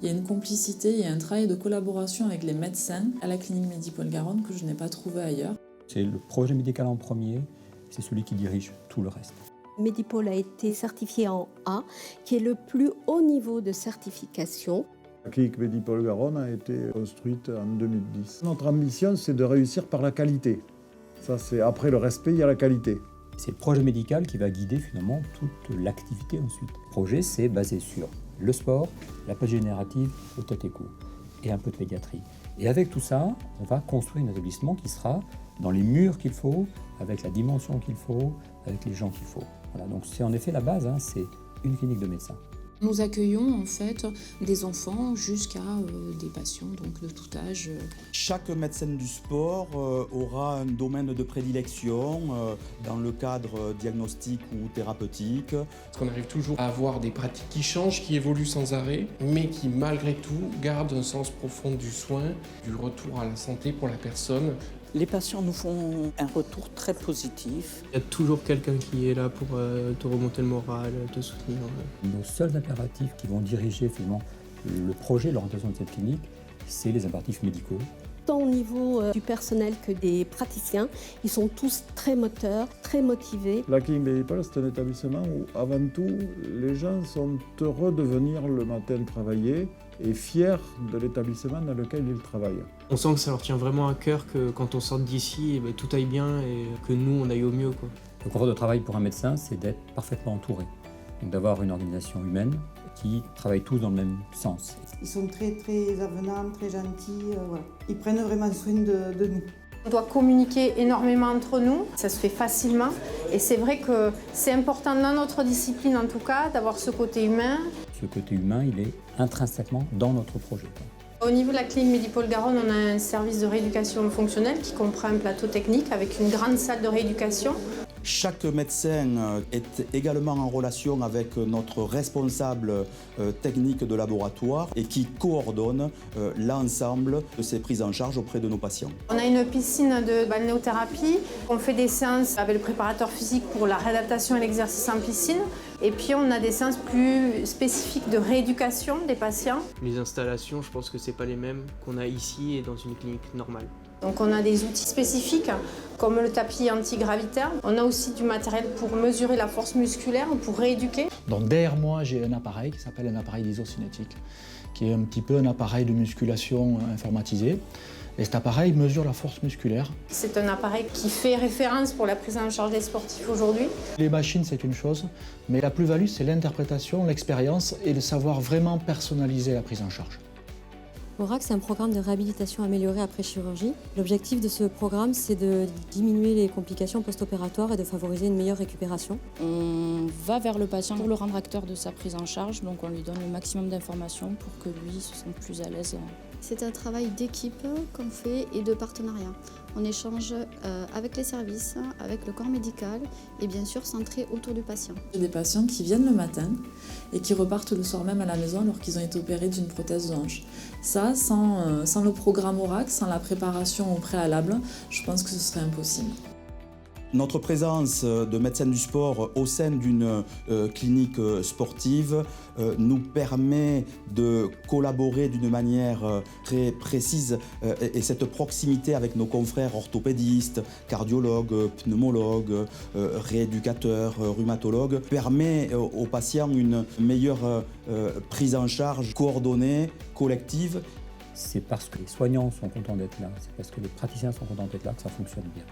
Il y a une complicité et un travail de collaboration avec les médecins à la clinique Medipol-Garonne que je n'ai pas trouvé ailleurs. C'est le projet médical en premier, c'est celui qui dirige tout le reste. Medipol a été certifié en A, qui est le plus haut niveau de certification. La clinique Medipol-Garonne a été construite en 2010. Notre ambition, c'est de réussir par la qualité. Ça, c'est après le respect, il y a la qualité. C'est le projet médical qui va guider finalement toute l'activité ensuite. Le projet, c'est basé sur le sport, la pathologie générative, le tête écho et un peu de pédiatrie. Et avec tout ça, on va construire un établissement qui sera dans les murs qu'il faut, avec la dimension qu'il faut, avec les gens qu'il faut. Voilà, donc c'est en effet la base, c'est une clinique de médecins. Nous accueillons en fait des enfants jusqu'à des patients donc de tout âge. Chaque médecin du sport aura un domaine de prédilection dans le cadre diagnostique ou thérapeutique. Parce qu'on arrive toujours à avoir des pratiques qui changent, qui évoluent sans arrêt, mais qui malgré tout gardent un sens profond du soin, du retour à la santé pour la personne. Les patients nous font un retour très positif. Il y a toujours quelqu'un qui est là pour te remonter le moral, te soutenir. Nos seuls impératifs qui vont diriger finalement le projet, l'orientation de cette clinique, c'est les impératifs médicaux. Tant au niveau du personnel que des praticiens, ils sont tous très moteurs, très motivés. La clinique Medipol, c'est un établissement où, avant tout, les gens sont heureux de venir le matin travailler et fiers de l'établissement dans lequel ils travaillent. On sent que ça leur tient vraiment à cœur que quand on sort d'ici, tout aille bien et que nous, on aille au mieux, quoi. Le confort de travail pour un médecin, c'est d'être parfaitement entouré, donc d'avoir une organisation humaine qui travaille tous dans le même sens. Ils sont très avenants, très gentils, voilà. Ils prennent vraiment soin de nous. On doit communiquer énormément entre nous, ça se fait facilement et c'est vrai que c'est important dans notre discipline en tout cas d'avoir ce côté humain. Ce côté humain, il est intrinsèquement dans notre projet. Au niveau de la clinique Medipol-Garonne, on a un service de rééducation fonctionnelle qui comprend un plateau technique avec une grande salle de rééducation. Chaque médecin est également en relation avec notre responsable technique de laboratoire et qui coordonne l'ensemble de ces prises en charge auprès de nos patients. On a une piscine de balnéothérapie, on fait des séances avec le préparateur physique pour la réadaptation et l'exercice en piscine. Et puis on a des séances plus spécifiques de rééducation des patients. Les installations, je pense que c'est pas les mêmes qu'on a ici et dans une clinique normale. Donc on a des outils spécifiques comme le tapis antigravitaire. On a aussi du matériel pour mesurer la force musculaire, pour rééduquer. Donc derrière moi, j'ai un appareil qui s'appelle un appareil d'isocinétique, qui est un petit peu un appareil de musculation informatisé. Et cet appareil mesure la force musculaire. C'est un appareil qui fait référence pour la prise en charge des sportifs aujourd'hui. Les machines, c'est une chose, mais la plus-value, c'est l'interprétation, l'expérience et de savoir vraiment personnaliser la prise en charge. Aurac, c'est un programme de réhabilitation améliorée après chirurgie. L'objectif de ce programme, c'est de diminuer les complications post-opératoires et de favoriser une meilleure récupération. On va vers le patient pour le rendre acteur de sa prise en charge, donc on lui donne le maximum d'informations pour que lui se sente plus à l'aise. C'est un travail d'équipe qu'on fait et de partenariat. On échange avec les services, avec le corps médical et bien sûr centré autour du patient. J'ai des patients qui viennent le matin et qui repartent le soir même à la maison alors qu'ils ont été opérés d'une prothèse de hanche. Ça, sans le programme Aurac, sans la préparation au préalable, je pense que ce serait impossible. Notre présence de médecins du sport au sein d'une clinique sportive nous permet de collaborer d'une manière très précise et cette proximité avec nos confrères orthopédistes, cardiologues, pneumologues, rééducateurs, rhumatologues permet aux patients une meilleure prise en charge coordonnée, collective. C'est parce que les soignants sont contents d'être là, c'est parce que les praticiens sont contents d'être là que ça fonctionne bien.